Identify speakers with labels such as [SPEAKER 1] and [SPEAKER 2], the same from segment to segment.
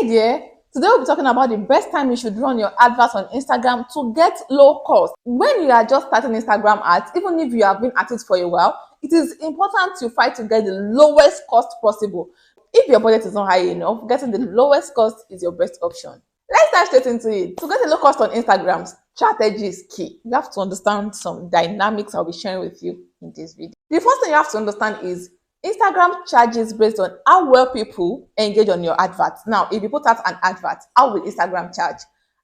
[SPEAKER 1] Hey there! Today we'll be talking about the best time you should run your adverts on Instagram to get low cost. When you are just starting Instagram ads, even if you have been at it for a while, it is important to fight to get the lowest cost possible. If your budget is not high enough, getting the lowest cost is your best option. Let's dive straight into it. To get a low cost on Instagram, strategy is key. You have to understand some dynamics I'll be sharing with you in this video. The first thing you have to understand is Instagram charges based on how well people engage on your advert. Now, if you put out an advert, how will Instagram charge?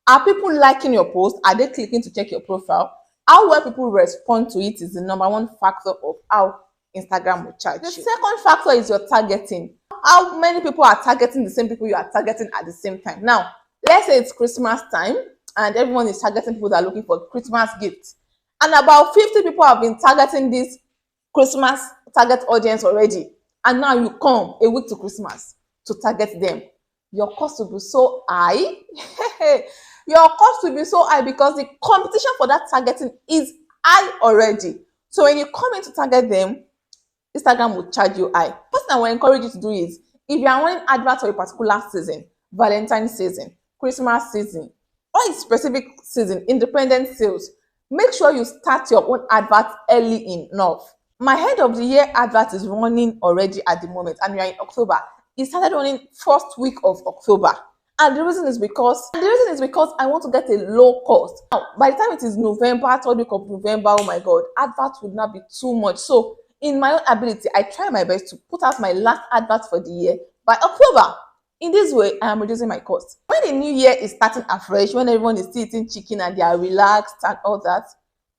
[SPEAKER 1] Are people liking your post? Are they clicking to check your profile? How well people respond to it is the number one factor of how Instagram will charge you. The second factor is your targeting. How many people are targeting the same people you are targeting at the same time? Now, let's say it's Christmas time and everyone is targeting people that are looking for Christmas gifts. And about 50 people have been targeting this Christmas target audience already, and now you come a week to Christmas to target them. Your cost will be so high. Your cost will be so high because the competition for that targeting is high already. So when you come in to target them, Instagram will charge you high. First thing I will encourage you to do is, if you are running adverts for a particular season, Valentine's season, Christmas season, or a specific season, independent sales, make sure you start your own advert early enough. My end of the year advert is running already at the moment, and we are in October. It started running first week of October. And the reason is because I want to get a low cost. Now, by the time it is November, third week of November, oh my God, adverts would not be too much. So in my own ability, I try my best to put out my last advert for the year by October. In this way, I am reducing my cost. When the new year is starting afresh, when everyone is still eating chicken and they are relaxed and all that,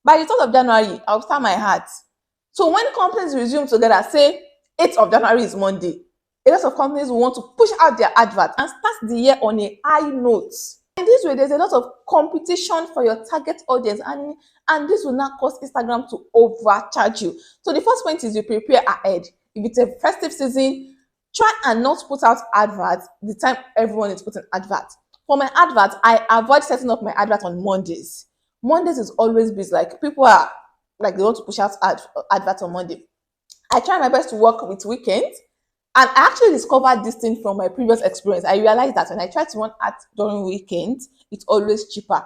[SPEAKER 1] by the 3rd of January, I'll start my ads. So when companies resume together, say 8th of January is Monday, a lot of companies will want to push out their advert and start the year on a high note. In this way, there's a lot of competition for your target audience, and this will not cause Instagram to overcharge you. So the first point is you prepare ahead. If it's a festive season, try and not put out adverts the time everyone is putting adverts. For my adverts, I avoid setting up my advert on Mondays. Mondays is always busy. Like, people are like, they want to push out adverts on Monday. I try my best to work with weekends, and I actually discovered this thing from my previous experience. I realized that when I try to run ads during weekends, it's always cheaper.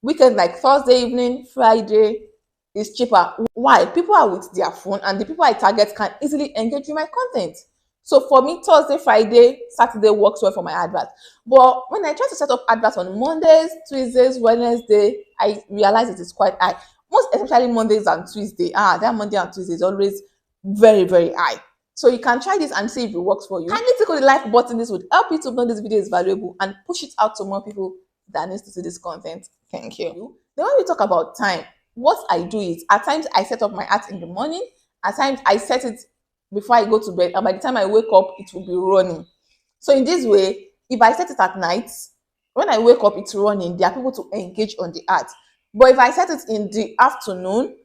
[SPEAKER 1] Weekend, like Thursday evening, Friday, is cheaper. Why? People are with their phone, and the people I target can easily engage with my content. So for me, Thursday, Friday, Saturday works well for my advert. But when I try to set up adverts on Mondays, Tuesdays, Wednesday, I realize it is quite high. Most especially Mondays and Tuesdays. That Monday and Tuesday is always very, very high. So you can try this and see if it works for you. Kindly click on the like button. This would help you to know this video is valuable and push it out to more people that needs to see this content. Thank you. Then when we talk about time, what I do is, at times I set up my ads in the morning. At times I set it before I go to bed, and by the time I wake up, it will be running. So in this way, if I set it at night, when I wake up, it's running. There are people to engage on the ads. But if I set it in the afternoon,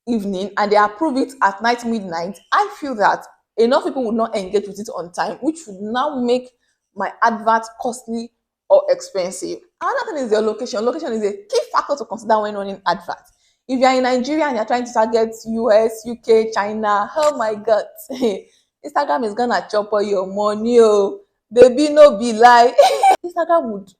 [SPEAKER 1] evening, and they approve it at night, midnight, I feel that enough people would not engage with it on time, which would now make my advert costly or expensive. Another thing is your location. Location is a key factor to consider when running adverts. If you are in Nigeria and you're trying to target US, UK, China, oh my God, Instagram is gonna chop all your money, oh baby, no be lie. Instagram would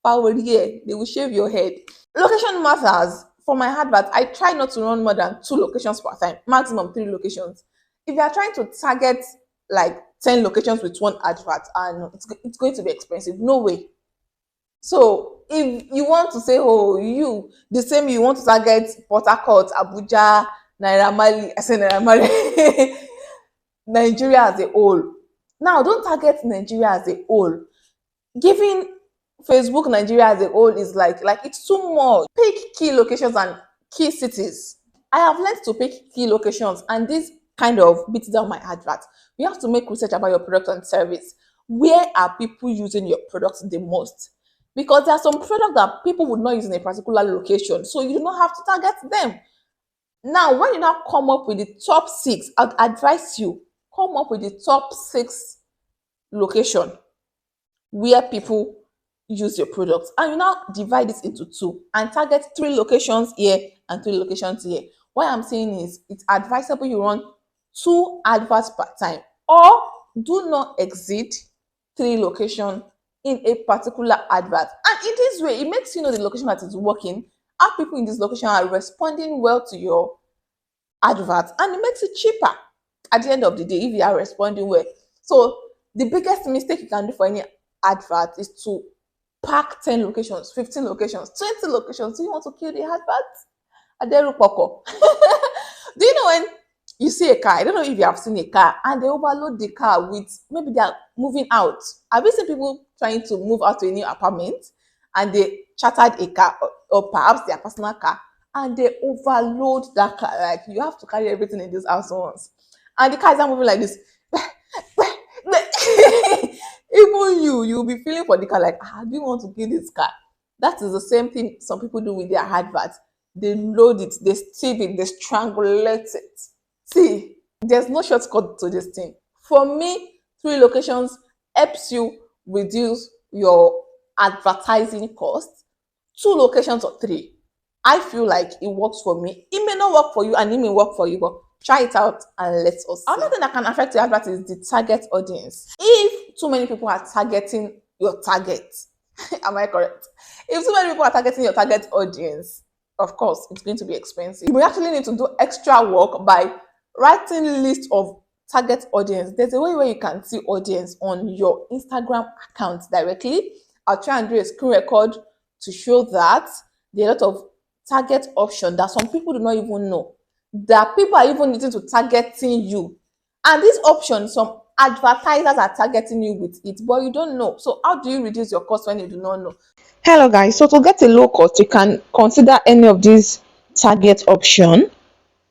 [SPEAKER 1] power here, they will shave your head. Location matters. For my advert, I try not to run more than 2 locations per time, maximum 3 locations. If you are trying to target like 10 locations with one advert, and it's going to be expensive, no way. So if you want to say, oh, you want to target Port Harcourt, Abuja, Naira Marley, I say Naira Marley, Nigeria as a whole. Now, don't target Nigeria as a whole. Giving Facebook Nigeria as a whole is like it's too much. Pick key locations and key cities. I have learned to pick key locations, and this kind of beats down my advert. You have to make research about your product and service. Where are people using your products the most? Because there are some products that people would not use in a particular location, so you do not have to target them. Now, when you now come up with the top 6, I'd advise you come up with the top 6 location where people use your products, and you now divide this into 2 and target 3 locations here and 3 locations here. What I'm saying is, it's advisable you run 2 adverts per time, or do not exceed 3 locations in a particular advert. And in this way, it makes you know the location that is working, how people in this location are responding well to your advert, and it makes it cheaper at the end of the day if you are responding well. So the biggest mistake you can do for any advert is to pack 10 locations, 15 locations, 20 locations. Do you want to kill the advert? Aderu Poko. Do you know when you see a car? I don't know if you have seen a car and they overload the car with, maybe they are moving out. Have you seen people trying to move out to a new apartment and they chartered a car, or perhaps their personal car, and they overload that car? Like, you have to carry everything in this house once. And the car is not moving like this. Even you'll be feeling for the car like, do you want to kill this car? That is the same thing some people do with their adverts. They load it, they steam it, they strangulate it. See, there's no shortcut to this thing. For me, 3 locations helps you reduce your advertising costs. 2 locations or 3, I feel like it works for me. It may not work for you and it may work for you, but try it out and let us see. Another thing that can affect your advert is the target audience. If too many people are targeting your target, am I correct? If too many people are targeting your target audience, of course, it's going to be expensive. You may actually need to do extra work by writing a list of target audience. There's a way where you can see audience on your Instagram account directly. I'll try and do a screen record to show that. There are a lot of target options that some people do not even know, that people are even needing to targeting you. And this option, some advertisers are targeting you with it, but you don't know. So how do you reduce your cost when you do not know? Hello guys, so to get a low cost, you can consider any of these target option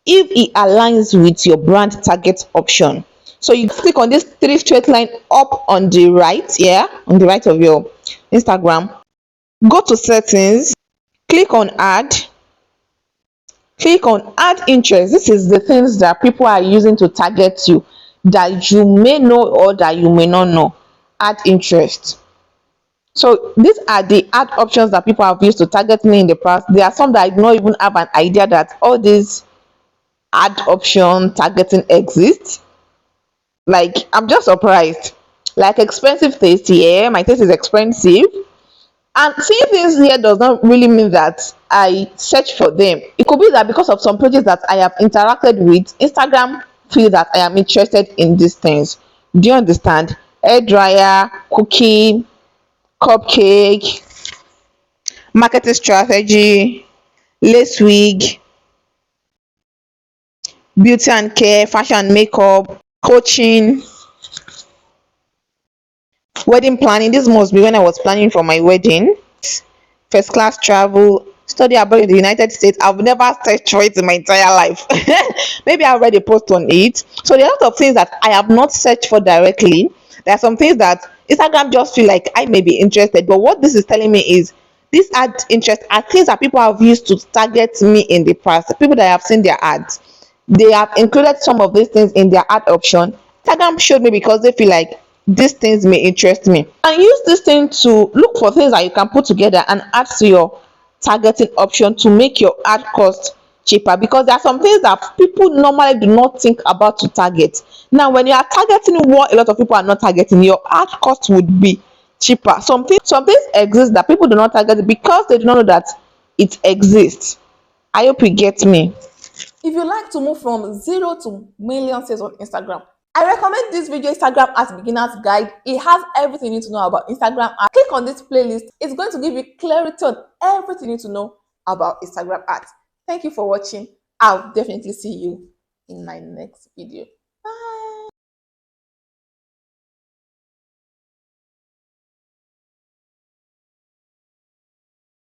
[SPEAKER 1] if it aligns with your brand target option. So you click on this 3 straight line up on the right, on the right of your Instagram. Go to settings, click on add interest. This is the things that people are using to target you, that you may know or that you may not know. Add interest. So these are the ad options that people have used to target me in the past. There are some that I do not even have an idea that all these ad option targeting exists. Like, I'm just surprised. Like, expensive taste, my taste is expensive. And seeing things here does not really mean that I search for them. It could be that because of some pages that I have interacted with, Instagram feel that I am interested in these things. Do you understand? Hair dryer, cookie, cupcake, marketing strategy, lace wig, beauty and care, fashion and makeup, coaching, wedding planning. This must be when I was planning for my wedding. First class travel, study abroad in the United States. I've never searched for it in my entire life. Maybe I read a post on it. So there are a lot of things that I have not searched for directly. There are some things that Instagram just feel like I may be interested, but what this is telling me is these ad interest are things that people have used to target me in the past. People that have seen their ads, they have included some of these things in their ad option. Instagram showed me because they feel like these things may interest me, and use this thing to look for things that you can put together and add to your targeting option to make your ad cost cheaper, because there are some things that people normally do not think about to target. Now when you are targeting what a lot of people are not targeting, your ad cost would be cheaper. Some things exist that people do not target because they do not know that it exists. I hope you get me. If you like to move from 0 to million sales on Instagram, I recommend this video, Instagram Ads Beginner's Guide. It has everything you need to know about Instagram ads. Click on this playlist. It's going to give you clarity on everything you need to know about Instagram ads. Thank you for watching. I'll definitely see you in my next video.